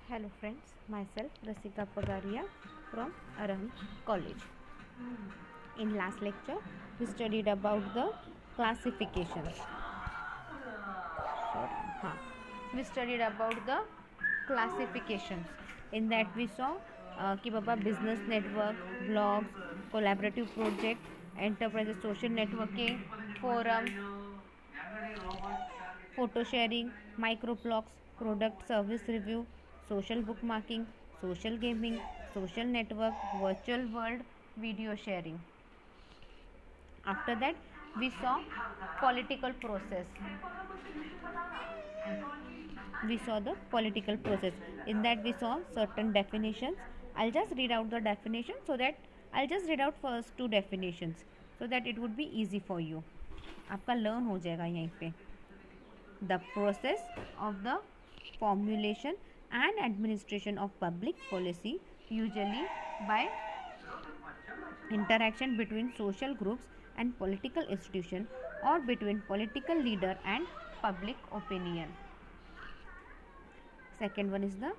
Hello friends, myself Rasika Pagaria from Arahant College. In last lecture, we studied about the classifications. We studied about the classifications. In that we saw कि बाबा business network, blogs, collaborative project, enterprise social networking, forum, photo sharing, microblogs, product service review, social bookmarking, social gaming, social network, virtual world, video sharing. After that, we saw political process. We saw the political process. In that, we saw certain definitions. I'll just read out the definition so that I'll just read out first two definitions so that it would be easy for you. आपका learn हो जाएगा यहीं पे. The process of the formulation and administration of public policy, usually by interaction between social groups and political institution or between political leader and public opinion. Second one is the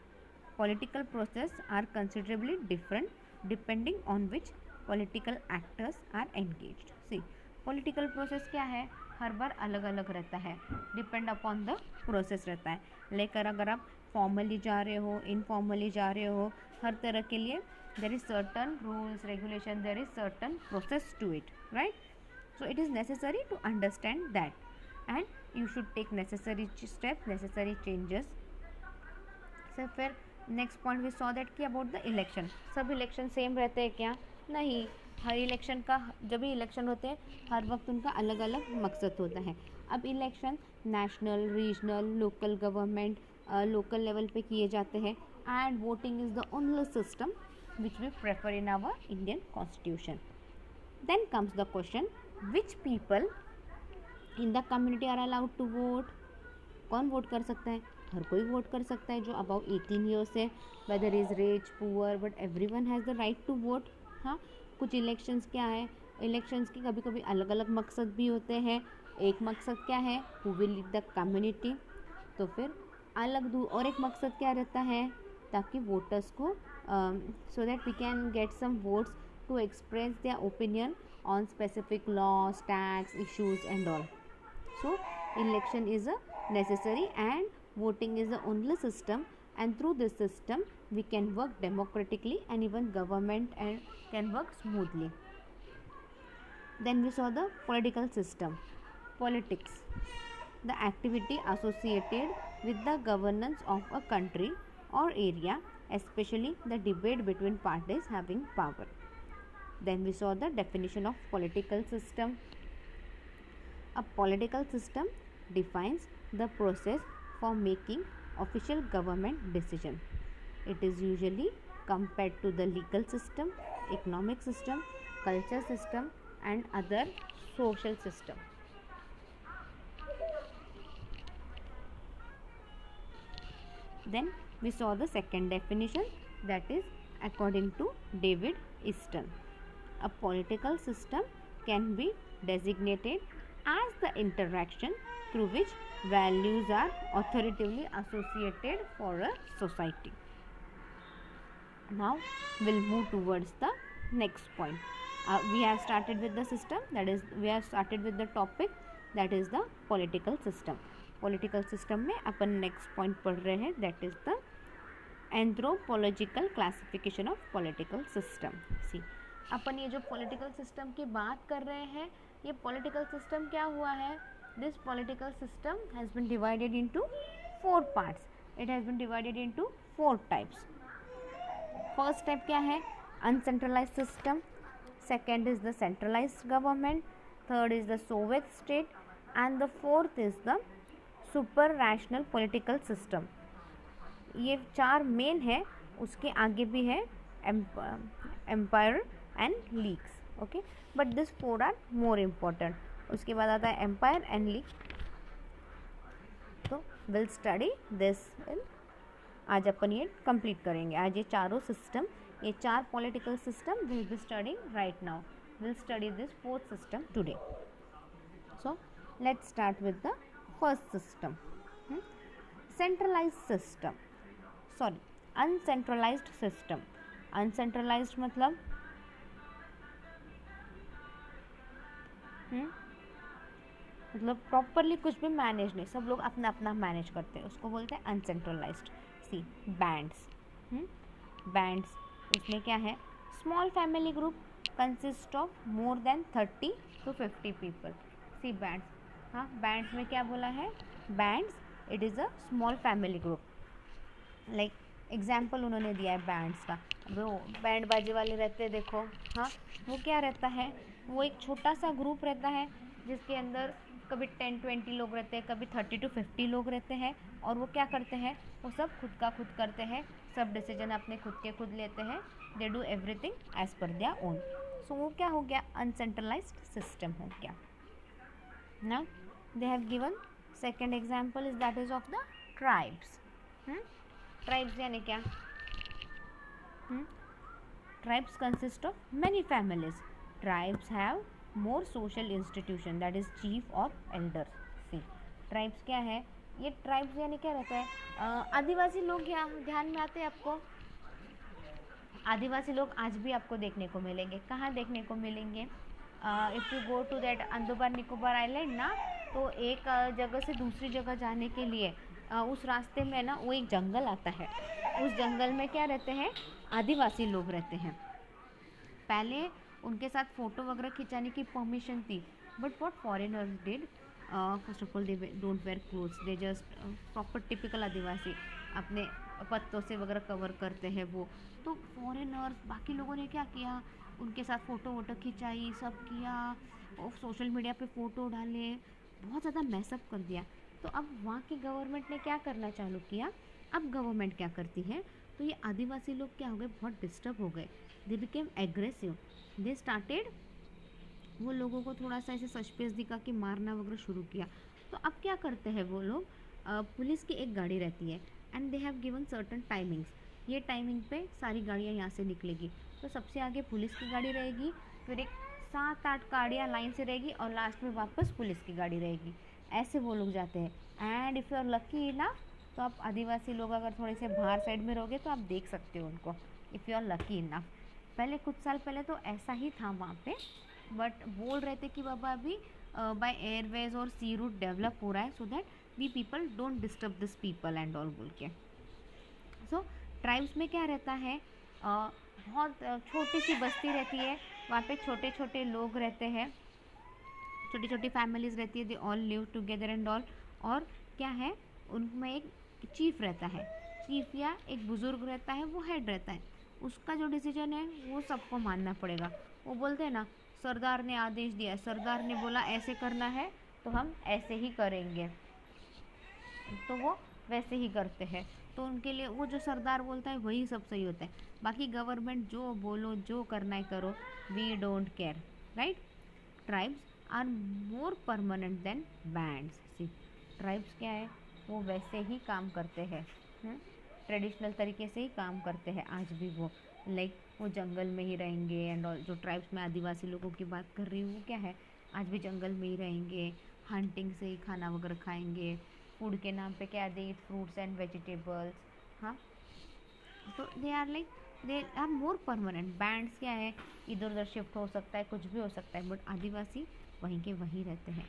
political process are considerably different depending on which political actors are engaged. See, political process क्या है, हर बार अलग अलग रहता है, depend upon the process रहता है. लेकर अगर आप फॉर्मली जा रहे हो, इनफॉर्मली जा रहे हो, हर तरह के लिए there is certain rules, regulation, there is certain process to it, right? So it is necessary to understand that and you should take necessary steps, necessary changes. So फिर next point we saw that कि about the election. सब election same रहते हैं क्या? नहीं. हर election का, जब भी इलेक्शन होते हैं हर वक्त उनका अलग अलग मकसद होता है. अब election national, regional, local government, local level पे किए जाते हैं and voting is the only system which we prefer in our Indian constitution. Then comes the question, which people in the community are allowed to vote? कौन vote कर सकता है? हर कोई vote कर सकता है जो अबाउ 18 ईयर्स है, whether is rich poor, but everyone has the right to vote. हाँ, कुछ इलेक्शंस क्या है, इलेक्शंस के कभी कभी अलग अलग मकसद भी होते हैं. एक मकसद क्या है, who will lead the community, तो फिर अलग और एक मकसद क्या रहता है, ताकि वोटर्स को so that we can get some votes to express their opinion on specific laws, tax issues and all. So election is a necessary and voting is the only system, and through this system we can work democratically and even government and can work smoothly. Then we saw the political system. Politics, the activity associated with the governance of a country or area, especially the debate between parties having power. Then we saw the definition of political system. A political system defines the process for making official government decision. It is usually compared to the legal system, economic system, culture system and other social system. Then we saw the second definition, that is according to David Easton. A political system can be designated as the interaction through which values are authoritatively associated for a society. Now we'll move towards the next point. We have started with the system, that is we have started with the topic, that is the political system. Political system में अपन next point पढ़ रहे हैं, that is the anthropological classification of political system. See, अपन ये जो political system की बात कर रहे हैं, ये पॉलिटिकल सिस्टम क्या हुआ है, this political system has been divided into 4 parts. It has been divided into 4 types. First type क्या है, uncentralised system. Second is the centralised government. Third is the Soviet state and the fourth is the super rational political system. ये 4 main है, उसके आगे भी है empire and leagues. Okay, but this 4 are more important. उसके बाद आता है एम्पायर एंड लीग. तो विल स्टडी दिस. आज अपन ये कंप्लीट करेंगे. आज ये चारों सिस्टम, ये 4 political system will be studying right now. Will study this 4th system today. So let's start with the first system, centralized system. Sorry, uncentralised system. Uncentralised मतलब मतलब properly कुछ भी मैनेज नहीं, सब लोग अपना अपना मैनेज करते हैं, उसको बोलते हैं अनसेंट्रलाइज्ड। सी बैंड्स, बैंड्स इसमें क्या है, small family group consist of more than 30 to 50 people. See bands, हाँ बैंड्स में क्या बोला है, bands it is a small family group. Like example उन्होंने दिया है बैंड्स का, वो बैंड बाजी वाले रहते हैं देखो, हाँ वो क्या रहता है, वो एक छोटा सा ग्रुप रहता है जिसके अंदर कभी 10-20 लोग रहते हैं, कभी 30 to 50 लोग रहते हैं, और वो क्या करते हैं, वो सब खुद का खुद करते हैं, सब डिसीजन अपने खुद के खुद लेते हैं, they do everything as per their own. So वो क्या हो गया, अनसेंट्रलाइज्ड सिस्टम हो गया ना। They have given second example is that is of the tribes. Tribes यानी क्या, tribes consist of many families. Tribes have more social institution, that is chief or elder। see tribes क्या है, ये tribes यानी क्या रहता है, आदिवासी लोग यहाँ ध्यान में आते हैं आपको, आदिवासी लोग आज भी आपको देखने को मिलेंगे, कहाँ देखने को मिलेंगे, if you go to that Andaman Nicobar island ना, तो एक जगह से दूसरी जगह जाने के लिए उस रास्ते में ना वो एक जंगल आता है, उस जंगल में क्या रहते हैं, आदिवासी लोग रहते हैं। पहले उनके साथ फ़ोटो वगैरह खिंचाने की परमिशन थी, but what foreigners did, first of all they don't wear clothes, they just proper typical आदिवासी अपने पत्तों से वगैरह कवर करते हैं वो। तो फॉरेनर्स बाकी लोगों ने क्या किया, उनके साथ फ़ोटो वोटो खिंचाई, सब किया, और सोशल मीडिया पे फ़ोटो डाले, बहुत ज़्यादा मैसअप कर दिया। तो अब वहाँ की गवर्नमेंट ने क्या करना चालू किया, अब गवर्नमेंट क्या करती है, तो ये आदिवासी लोग क्या हो गए, बहुत डिस्टर्ब हो गए, they became aggressive, they started, वो लोगों को थोड़ा सा ऐसे सस्पियस दिखा के मारना वगैरह शुरू किया। तो अब क्या करते हैं वो लोग, पुलिस की एक गाड़ी रहती है and they have given certain timings, ये टाइमिंग पे सारी गाड़ियाँ यहाँ से निकलेगी, तो सबसे आगे पुलिस की गाड़ी रहेगी, फिर एक 7-8 गाड़ियाँ लाइन से रहेगी, और लास्ट में वापस पुलिस की गाड़ी रहेगी, ऐसे वो लोग जाते हैं। And if you are lucky ना, तो आप आदिवासी लोग अगर थोड़े से बाहर साइड में रहोगे तो आप देख सकते हो उनको, if you are lucky enough. पहले कुछ साल पहले तो ऐसा ही था वहाँ पे, बट बोल रहे थे कि बाबा अभी बाय एयरवेज और सी रूट डेवलप हो रहा है, so that we people don't disturb this people and all बोल के। सो ट्राइब्स में क्या रहता है, बहुत छोटी सी बस्ती रहती है, वहाँ पे छोटे छोटे लोग रहते हैं, छोटी छोटी फैमिलीज रहती है, they all live together and all. और क्या है, उनमें एक चीफ रहता है, चीफ या एक बुज़ुर्ग रहता है, वो हेड रहता है, उसका जो डिसीजन है वो सबको मानना पड़ेगा। वो बोलते हैं ना, सरदार ने आदेश दिया, सरदार ने बोला ऐसे करना है तो हम ऐसे ही करेंगे, तो वो वैसे ही करते हैं। तो उनके लिए वो जो सरदार बोलता है वही सब सही होता है, बाकी गवर्नमेंट जो बोलो जो करना है करो, we don't care, right. Tribes are more permanent than bands. See tribes क्या है, वो वैसे ही काम करते हैं, ट्रेडिशनल तरीके से ही काम करते हैं आज भी वो, लाइक वो जंगल में ही रहेंगे एंड ऑल। जो ट्राइब्स में आदिवासी लोगों की बात कर रही हूँ वो क्या है, आज भी जंगल में ही रहेंगे, हंटिंग से ही खाना वगैरह खाएंगे, फूड के नाम पे क्या दे, फ्रूट्स एंड वेजिटेबल्स, हाँ। तो they are like, they are more permanent. Bands क्या है, इधर उधर शिफ्ट हो सकता है, कुछ भी हो सकता है, बट आदिवासी वहीं के वहीं रहते हैं।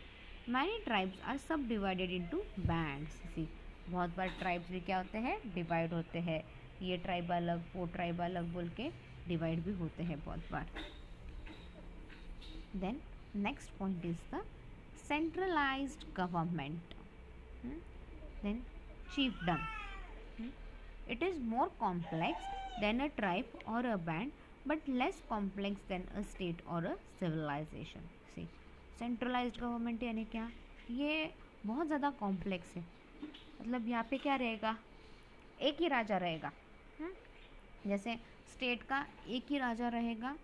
मैनी ट्राइब्स आर सब डिवाइडेड इंटू बैंड्स। सी बहुत बार ट्राइब्स भी क्या होते हैं, डिवाइड होते हैं, ये ट्राइब अलग वो ट्राइब अलग बोल के डिवाइड भी होते हैं बहुत बार। Then next point is the centralised government. Then chiefdom. It is more complex than a tribe or a band, but less complex than a state or a civilization. See, centralized government यानी क्या, ये बहुत ज़्यादा complex है। मतलब यहाँ पे क्या रहेगा, एक ही राजा रहेगा, जैसे स्टेट का एक ही राजा रहेगा,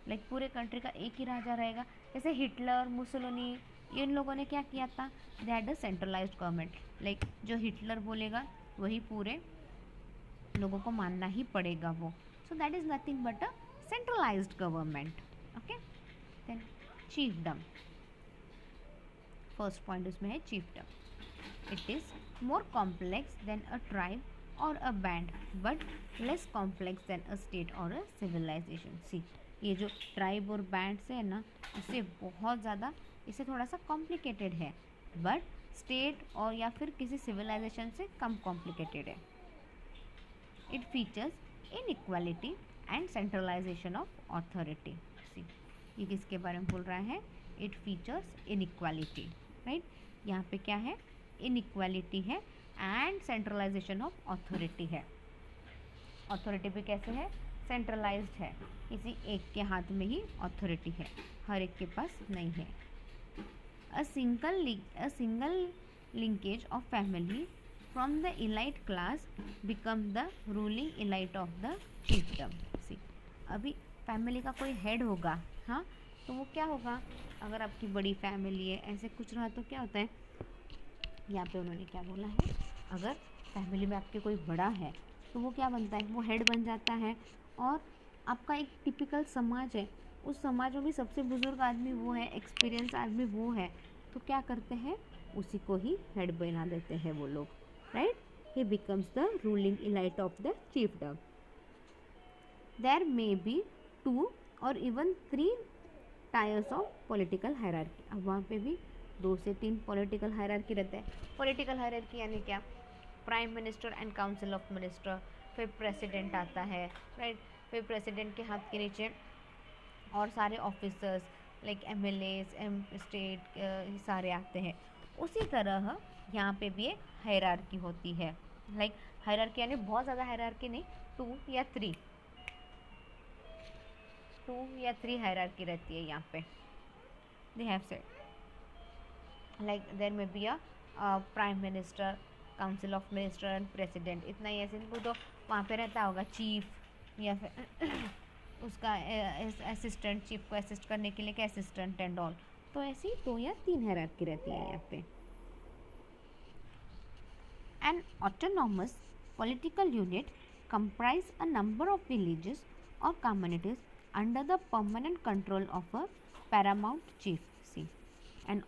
लाइक पूरे कंट्री का एक ही राजा रहेगा। जैसे हिटलर, मुसोलिनी, इन लोगों ने क्या किया था, they had a centralised government, like जो हिटलर बोलेगा वही पूरे लोगों को मानना ही पड़ेगा वो। So that is nothing but a centralised government. Okay, then chiefdom, first point उसमें है chiefdom. It is more complex than a tribe or a band but less complex than a state or a civilization. See, ये जो tribe और band से है ना, इससे बहुत ज़्यादा, इससे थोड़ा सा कॉम्प्लिकेटेड है, बट स्टेट और या फिर किसी सिविलाइजेशन से कम कॉम्प्लिकेटेड है. It features inequality and centralisation of authority. See, ये किसके बारे में बोल रहा है? It features inequality, right. यहाँ पे क्या है? इनइक्वालिटी है एंड सेंट्रलाइजेशन ऑफ अथॉरिटी है. अथॉरिटी भी कैसे है? सेंट्रलाइज्ड है, किसी एक के हाथ में ही अथॉरिटी है, हर एक के पास नहीं है. A single linkage of family from the elite class become the ruling elite of the chiefdom. See, अभी फैमिली का कोई हेड होगा, हाँ, तो वो क्या होगा? अगर आपकी बड़ी फैमिली है, ऐसे कुछ रहा तो क्या होता है? यहाँ पे उन्होंने क्या बोला है? अगर फैमिली में आपके कोई बड़ा है तो वो क्या बनता है? वो हेड बन जाता है. और आपका एक टिपिकल समाज है, उस समाज में भी सबसे बुजुर्ग आदमी वो है, एक्सपीरियंस आदमी वो है, तो क्या करते हैं? उसी को ही हेड बना देते हैं वो लोग, right. He becomes the ruling elite of the chiefdom. There may be 2 और even 3 tiers of political hierarchy. अब वहाँ पे भी 2 से 3 पॉलिटिकल हायरार्की रहता है. पॉलिटिकल हायरार्की यानी क्या? Prime minister and council of minister, फिर प्रेसिडेंट आता है, राइट. फिर प्रेसिडेंट के हाथ के नीचे और सारे ऑफिसर्स लाइक MLAs, स्टेट, सारे आते हैं. उसी तरह यहाँ पे भी एक हायरार्की होती है. लाइक हायरार्की यानी बहुत ज़्यादा हायरार्की नहीं, 2 या 3 हायरार्की रहती है यहाँ पे. They have said like there may be a prime minister, council of minister and president. इतना ही ऐसे इनको तो वहाँ पे रहता होगा चीफ या फिर उसका असिस्टेंट, चीफ को असिस्ट करने के लिए क्या असिस्टेंट एंड ऑल. तो ऐसी 2 या 3 हायरार्की रहती है यहाँ पे. N autonomous political unit comprise a number of villages or communities under the permanent control of a paramount chief. See, an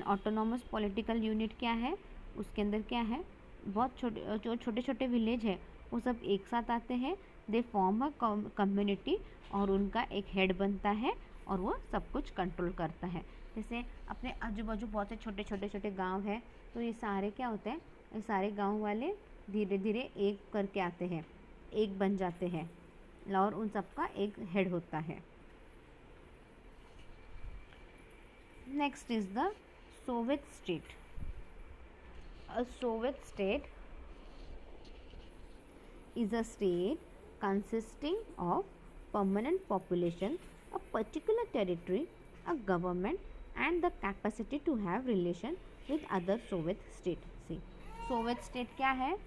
autonomous political unit क्या है? उसके अंदर क्या है? बहुत छोटे छोटे विलेज है, वो सब एक साथ आते हैं. दे फॉर्म अ कम्युनिटी और उनका एक हेड बनता है और वो सब कुछ कंट्रोल करता है. जैसे अपने आजू बाजू बहुत से छोटे गांव है, तो ये सारे क्या होते हैं? ये सारे गांव वाले धीरे धीरे एक करके आते हैं, एक बन जाते हैं और उन सबका एक हेड होता है. Next is the Soviet state. A Soviet state is a state consisting of permanent population, a particular territory, a government, and the capacity to have relation with other Soviet state. See, Soviet state क्या है?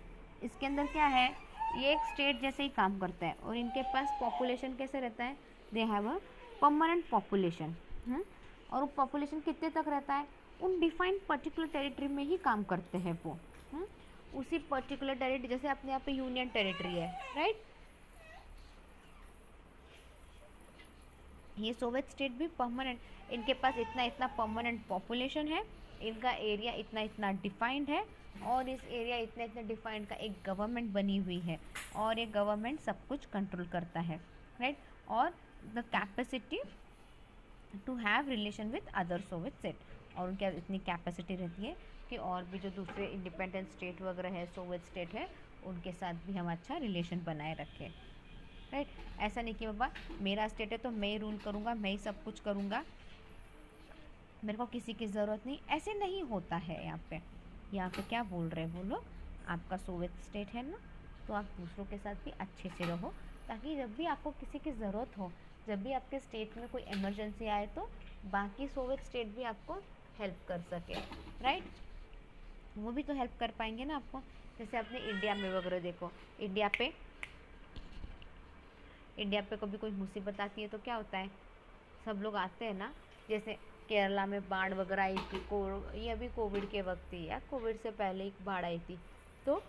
इसके अंदर क्या है? ये एक state जैसे ही काम करता है और इनके पास पॉपुलेशन कैसे रहता है? They have a permanent population. और वो पॉपुलेशन कितने तक रहता है? उन डिफाइंड पर्टिकुलर टेरिटरी में ही काम करते हैं वो. उसी पर्टिकुलर टेरिटरी, जैसे अपने यहाँ पे यूनियन टेरिटरी है, राइट. ये सोवियत स्टेट भी परमानेंट, इनके पास इतना इतना परमानेंट पॉपुलेशन है, इनका एरिया इतना इतना डिफाइंड है और इस एरिया इतना इतना डिफाइंड का एक गवर्नमेंट बनी हुई है और ये गवर्नमेंट सब कुछ कंट्रोल करता है, राइट. और the capacity to have relation with other Soviet state, और उनके इतनी कैपेसिटी रहती है कि और भी जो दूसरे इंडिपेंडेंट स्टेट वगैरह है, सोवियत स्टेट है, उनके साथ भी हम अच्छा रिलेशन बनाए रखें, राइट. ऐसा नहीं कि बाबा मेरा स्टेट है तो मैं ही रूल करूँगा, मैं ही सब कुछ करूँगा, मेरे को किसी की ज़रूरत नहीं, ऐसे नहीं होता है. यहाँ पे क्या बोल रहे हैं वो लोग? आपका सोवियत स्टेट है ना, तो आप दूसरों के साथ भी अच्छे से रहो, ताकि जब भी आपको किसी की ज़रूरत हो, जब भी आपके स्टेट में कोई इमरजेंसी आए तो बाकी सोवियत स्टेट भी आपको हेल्प कर सके, राइट. वो भी तो हेल्प कर पाएंगे ना आपको. जैसे अपने इंडिया में वगैरह देखो, इंडिया पे कभी कोई मुसीबत आती है तो क्या होता है? सब लोग आते हैं ना. जैसे केरला में बाढ़ वगैरह आई थी, ये अभी कोविड के वक्त ही, या कोविड से पहले एक बाढ़ आई थी, तो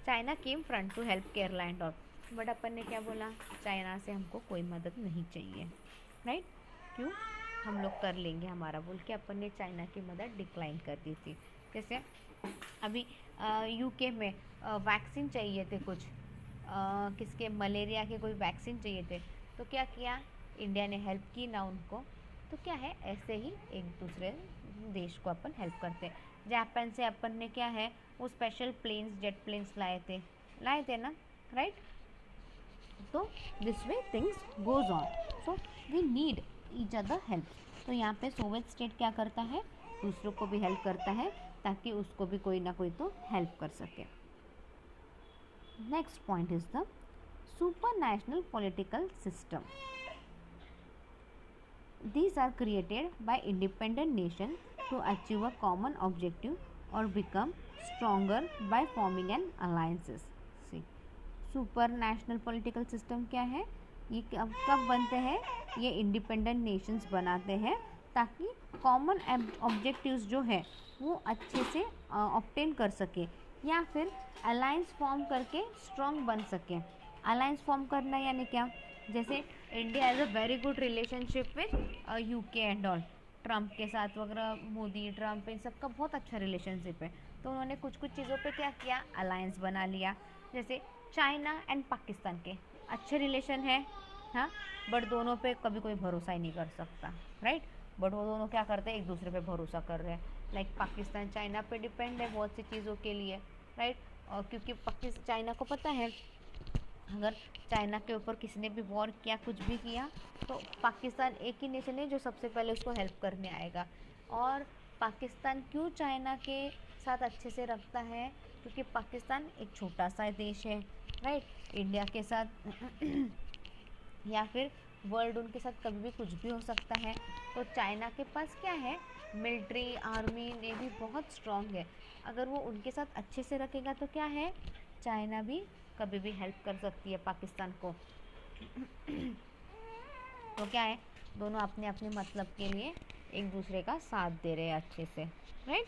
China came front to help Kerala and all. But अपन ने क्या बोला? चाइना से हमको कोई मदद नहीं चाहिए, राइट. क्यों? हम लोग कर लेंगे हमारा बोल के अपन ने चाइना की मदद डिक्लाइन कर दी थी। जैसे अभी यूके में वैक्सीन चाहिए थे कुछ, किसके, मलेरिया के कोई वैक्सीन चाहिए थे, तो क्या किया, इंडिया ने हेल्प की ना उनको। तो क्या है, ऐसे ही एक दूसरे देश को अपन हेल्प करते हैं। जापान से अपन ने क्या है, वो स्पेशल प्लेन्स, जेट प्लेन्स लाए थे ना, राइट। तो this way things goes on, so we need each other help. तो यहाँ पे सोवियत स्टेट क्या करता है, दूसरों को भी हेल्प करता है ताकि उसको भी कोई ना कोई तो हेल्प कर सके। Next point is the supernational political system. These are created by independent nations to achieve a common objective or become stronger by forming an alliances. See, supernational political system क्या है, ये कब बनते हैं, ये इंडिपेंडेंट नेशंस बनाते हैं ताकि कॉमन ऑब्जेक्टिव्स जो है वो अच्छे से ऑब्टेन कर सके, या फिर अलायंस फॉर्म करके स्ट्रॉन्ग बन सके। अलायंस फॉर्म करना यानी क्या, जैसे India has a very good relationship with UK and all, Trump के साथ वगैरह, मोदी ट्रम्प इन सब का बहुत अच्छा रिलेशनशिप है। तो उन्होंने कुछ कुछ चीज़ों पे क्या किया, अलायंस बना लिया। जैसे चाइना एंड पाकिस्तान के अच्छे रिलेशन है, हाँ, बट दोनों पे कभी कोई भरोसा ही नहीं कर सकता, राइट। बट वो दोनों क्या करते हैं, एक दूसरे पे भरोसा कर रहे हैं। लाइक पाकिस्तान चाइना पे डिपेंड है बहुत सी चीज़ों के लिए, राइट। और क्योंकि पाकिस्तान, चाइना को पता है अगर चाइना के ऊपर किसी ने भी वॉर किया, कुछ भी किया, तो पाकिस्तान एक ही नेशन है जो सबसे पहले उसको हेल्प करने आएगा। और पाकिस्तान क्यों चाइना के साथ अच्छे से रखता है, क्योंकि पाकिस्तान एक छोटा सा देश है, राइट। इंडिया के साथ या फिर वर्ल्ड उनके साथ कभी भी कुछ भी हो सकता है। तो चाइना के पास क्या है, मिलिट्री, आर्मी, नेवी बहुत स्ट्रॉन्ग है। अगर वो उनके साथ अच्छे से रखेगा तो क्या है, चाइना भी कभी भी हेल्प कर सकती है पाकिस्तान को। तो क्या है, दोनों अपने अपने मतलब के लिए एक दूसरे का साथ दे रहे हैं अच्छे से, राइट।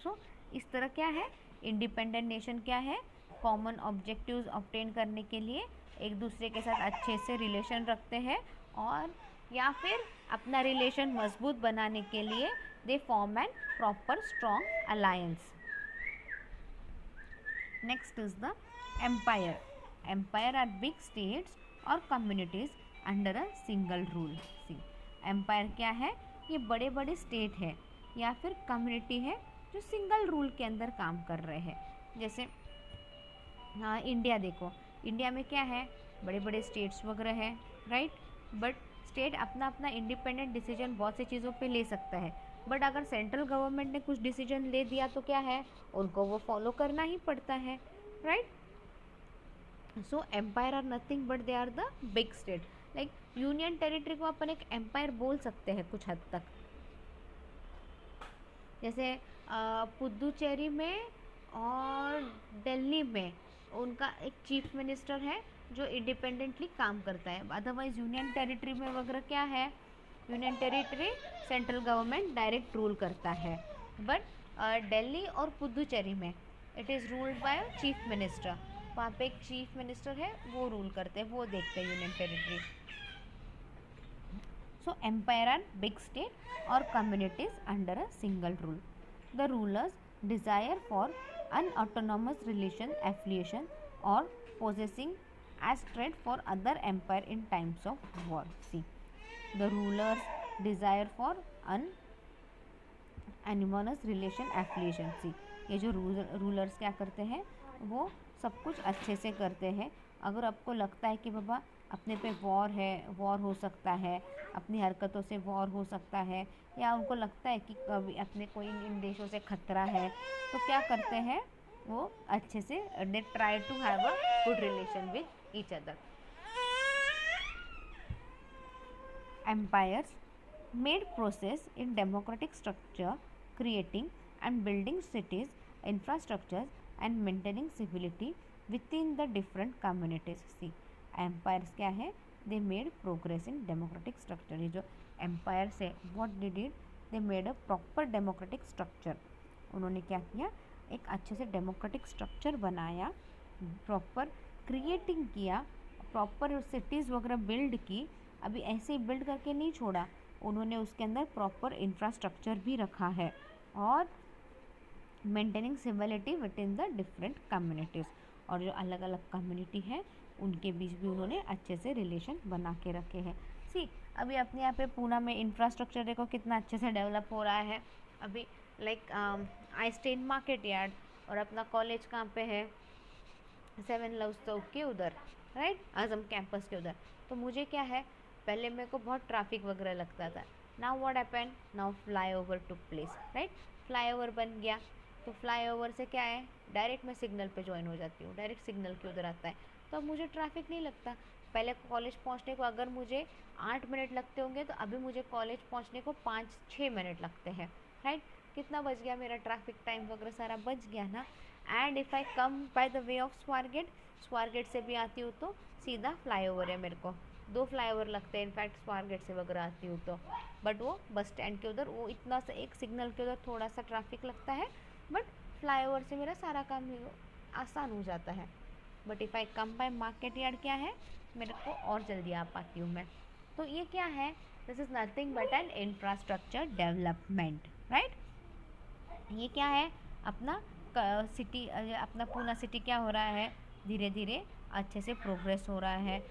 सो इस तरह क्या है, इंडिपेंडेंट नेशन क्या है, कॉमन ऑब्जेक्टिव्स ऑब्टेन करने के लिए एक दूसरे के साथ अच्छे से रिलेशन रखते हैं, और या फिर अपना रिलेशन मजबूत बनाने के लिए they form an proper strong alliance. Next is the empire. Empire are big states or communities under a single rule. See, empire क्या है, ये बड़े बड़े स्टेट है या फिर कम्युनिटी है जो सिंगल रूल के अंदर काम कर रहे हैं। जैसे हाँ, इंडिया देखो, इंडिया में क्या है, बड़े बड़े स्टेट्स वगैरह है, राइट। बट स्टेट अपना अपना इंडिपेंडेंट डिसीजन बहुत सी चीज़ों पे ले सकता है, बट अगर सेंट्रल गवर्नमेंट ने कुछ डिसीजन ले दिया तो क्या है, उनको वो फॉलो करना ही पड़ता है, right. So empire are nothing but they are the big state. Like union territory को अपन एक एम्पायर बोल सकते हैं कुछ हद तक। जैसे पुदुचेरी में और दिल्ली में उनका एक चीफ मिनिस्टर है जो इंडिपेंडेंटली काम करता है। अदरवाइज यूनियन टेरिटरी में वगैरह क्या है, union territory central government direct rule करता है, बट दिल्ली और पुदुचेरी में it is ruled by chief minister. वहाँ पे एक चीफ मिनिस्टर है, वो रूल करते हैं, वो देखते हैं union territory. So empire are big state or communities under a single rule. The rulers desire for an autonomous relation, affiliation or possessing as trade for other empire in times of war. See, the rulers desire for an anonymous relation, affiliation. See, ये जो rulers क्या करते हैं, वो सब कुछ अच्छे से करते हैं। अगर आपको लगता है कि बाबा अपने पे वॉर है, वॉर हो सकता है, अपनी हरकतों से वॉर हो सकता है, या उनको लगता है कि कभी अपने कोई इन देशों से खतरा है, तो क्या करते हैं, वो अच्छे से they try to have a good relation with each other. Empires made process in democratic structure, creating and building cities, infrastructure and maintaining civility within the different communities. See, empires क्या है, they made progress in democratic structure. ये जो एम्पायर्स है, what they did, they made a proper democratic structure. उन्होंने क्या किया, एक अच्छे से डेमोक्रेटिक स्ट्रक्चर बनाया, प्रॉपर क्रिएटिंग किया, प्रॉपर सिटीज़ वगैरह बिल्ड की। अभी ऐसे ही बिल्ड करके नहीं छोड़ा, उन्होंने उसके अंदर प्रॉपर इंफ्रास्ट्रक्चर भी रखा है और maintaining civility within the different communities, और जो अलग अलग कम्युनिटी है उनके बीच भी उन्होंने अच्छे से रिलेशन बना के रखे हैं। सी अभी अपने यहाँ पे पूना में इंफ्रास्ट्रक्चर देखो कितना अच्छे से डेवलप हो रहा है। अभी like I stay in market yard और अपना कॉलेज कहाँ पे है, 7 लव्स चौक के उधर, राइट, आजम कैंपस के उधर। तो मुझे क्या है, पहले मेरे को बहुत ट्रैफिक वगैरह लगता था। Now what happened, now flyover took place, right, flyover बन गया। तो फ्लाईओवर से क्या है, डायरेक्ट मैं सिग्नल पे ज्वाइन हो जाती हूँ, डायरेक्ट सिग्नल के उधर आता है, तो अब मुझे ट्रैफिक नहीं लगता। पहले कॉलेज पहुँचने को अगर मुझे 8 मिनट लगते होंगे तो अभी मुझे कॉलेज पहुँचने को 5-6 मिनट लगते हैं, राइट। कितना बच गया मेरा ट्रैफिक टाइम वगैरह सारा बच गया ना। And if I come by the way of Swargate, Swargate से भी आती हूँ तो सीधा फ्लाईओवर है, मेरे को 2 फ्लाईओवर लगते हैं इनफैक्ट स्वारगेट से वगैरह आती हूँ तो। बट वो बस स्टैंड के उधर वो इतना सा एक सिग्नल के उधर थोड़ा सा ट्रैफिक लगता है, बट फ्लाईओवर से मेरा सारा काम आसान हो जाता है। But if I come by market yard क्या है, मेरे को और जल्दी आ पाती हूँ मैं। तो ये क्या है, this is nothing but N infrastructure development, right. ये क्या है, अपना सिटी, अपना पूना सिटी क्या हो रहा है, धीरे धीरे अच्छे से प्रोग्रेस हो रहा है।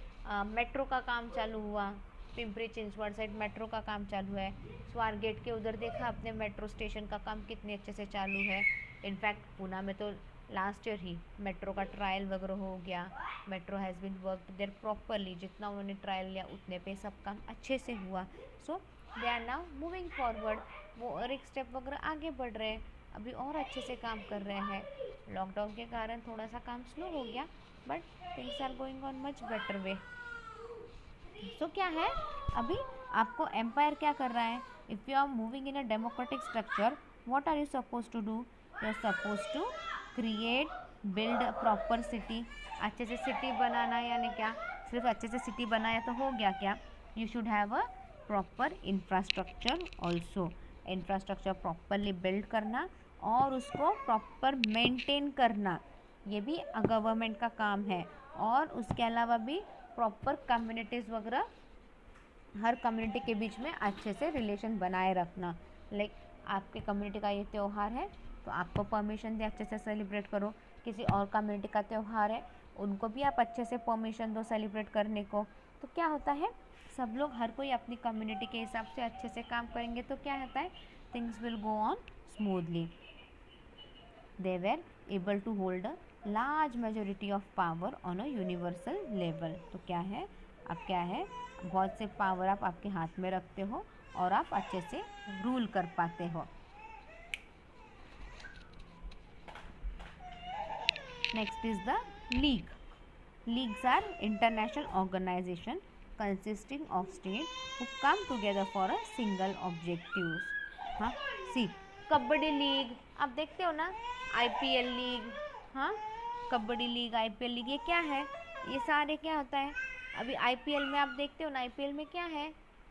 मेट्रो का काम चालू हुआ, पिंपरी चिंचवड़ साइड मेट्रो का काम चालू है। स्वारगेट के उधर देखा अपने मेट्रो स्टेशन का काम कितने अच्छे से चालू है। इनफैक्ट पूना में तो लास्ट ईयर ही मेट्रो का ट्रायल वगैरह हो गया। Metro has been worked there properly, जितना उन्होंने ट्रायल लिया उतने पे सब काम अच्छे से हुआ। So they are now moving forward, वो और एक स्टेप वगैरह आगे बढ़ रहे हैं, अभी और अच्छे से काम कर रहे हैं। लॉकडाउन के कारण थोड़ा सा काम स्लो हो गया, but things are going on much better way. So क्या है, अभी आपको एम्पायर क्या कर रहा है, if you are moving in a democratic structure, what are you suppose to do, you are suppose to create, build a proper city. अच्छे से सिटी बनाना, यानी क्या, सिर्फ अच्छे से सिटी बनाया तो हो गया क्या, you should have a proper infrastructure also. Infrastructure properly build करना और उसको प्रॉपर मेंटेन करना, ये भी गवर्नमेंट का काम है। और उसके अलावा भी प्रॉपर कम्युनिटीज़ वगैरह, हर कम्युनिटी के बीच में अच्छे से रिलेशन बनाए रखना। लाइक आपके कम्युनिटी का ये त्यौहार है तो आपको परमिशन दे अच्छे से सेलिब्रेट करो। किसी और कम्युनिटी का त्यौहार है, उनको भी आप अच्छे से परमिशन दो सेलिब्रेट करने को। तो क्या होता है, सब लोग, हर कोई अपनी कम्युनिटी के हिसाब से अच्छे से काम करेंगे तो क्या होता है, things will go on smoothly. They were able to hold a large majority of power on a universal level. तो क्या है, अब क्या है, बहुत से पावर आप आपके हाथ में रखते हो और आप अच्छे से रूल कर पाते हो। Next is the league. Leagues are international organisation consisting of states who come together for a single objectives। हाँ, सी कबड्डी लीग आप देखते हो ना, IPL लीग, हाँ, कबड्डी लीग, IPL लीग, ये क्या है, ये सारे क्या होता है। अभी IPL में आप देखते हो ना, IPL में क्या है,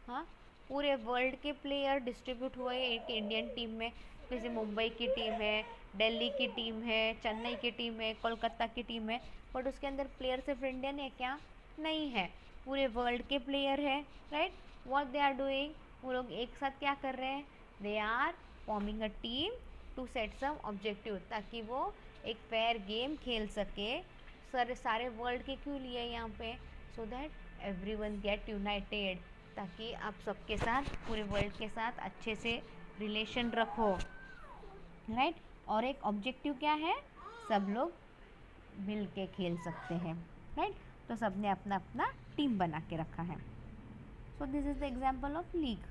हाँ, पूरे वर्ल्ड के प्लेयर डिस्ट्रीब्यूट हुए एक इंडियन टीम में। जैसे मुंबई की टीम है, दिल्ली की टीम है, चेन्नई की टीम है, कोलकाता की टीम है, बट उसके अंदर प्लेयर सिर्फ इंडियन है क्या, नहीं है, पूरे वर्ल्ड के प्लेयर है, right. What they are doing, वो लोग एक साथ क्या कर रहे हैं, they are forming a team to set some objective, ताकि वो एक फेयर गेम खेल सके। सारे वर्ल्ड के क्यों लिए यहाँ पे, so that everyone get united, ताकि आप सबके साथ, पूरे वर्ल्ड के साथ अच्छे से रिलेशन रखो, राइट। और एक ऑब्जेक्टिव क्या है, सब लोग मिल के खेल सकते हैं, राइट। तो सब ने अपना अपना टीम बना के रखा है। So this is the example of league.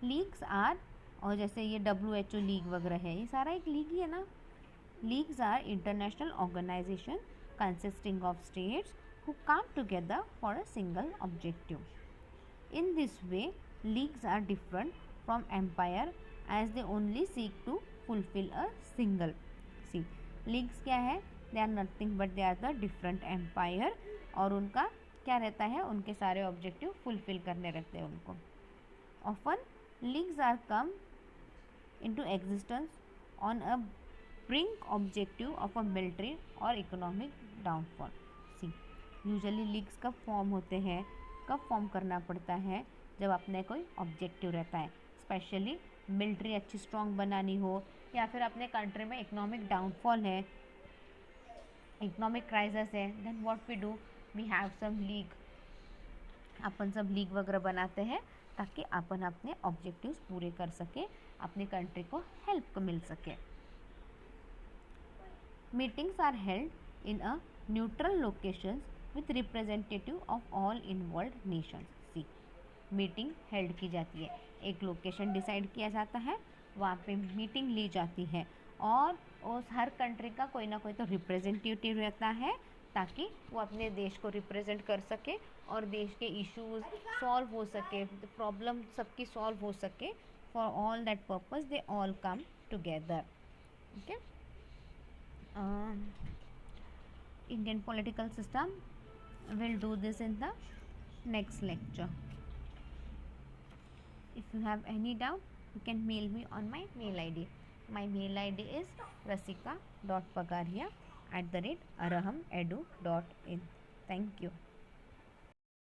Leagues are, और जैसे ये WHO लीग वगैरह है, ये सारा एक लीग ही है ना। Leagues are international organisation consisting of states who come together for a single objective. In this way, leagues are different from empire as they only seek to fulfill a single. See, leagues क्या है, they are nothing but they are the different empire, और उनका क्या रहता है, उनके सारे objective fulfil करने रहते हैं उनको। Often leagues are come into existence on a brink objective of a military or economic downfall. See, usually leagues कब फॉर्म होते हैं, कब फॉर्म करना पड़ता है, जब अपने कोई ऑब्जेक्टिव रहता है, स्पेशली मिलिट्री अच्छी स्ट्रॉन्ग बनानी हो, या फिर अपने कंट्री में इकोनॉमिक डाउनफॉल है, इकोनॉमिक क्राइसिस है, then what we do, we have some league, अपन सब लीग वगैरह बनाते हैं ताकि अपन अपने ऑब्जेक्टिव्स पूरे कर सके, अपनी कंट्री को हेल्प मिल सके। Meetings are held in a neutral locations with representative of all involve nations. See, meeting held की जाती है, एक लोकेशन डिसाइड किया जाता है, वहाँ पे मीटिंग ली जाती है, और उस हर कंट्री का कोई ना कोई तो रिप्रेजेंटेटिव रहता है ताकि वो अपने देश को रिप्रेजेंट कर सके और देश के इश्यूज सॉल्व हो सके, प्रॉब्लम सबकी सॉल्व हो सके। For all that purpose they all come together. Okay, Indian political system, will do this in the next lecture. If you have any doubt, you can mail me on my mail ID. My mail ID is rasika.pagaria@arahamedu.in. Thank you.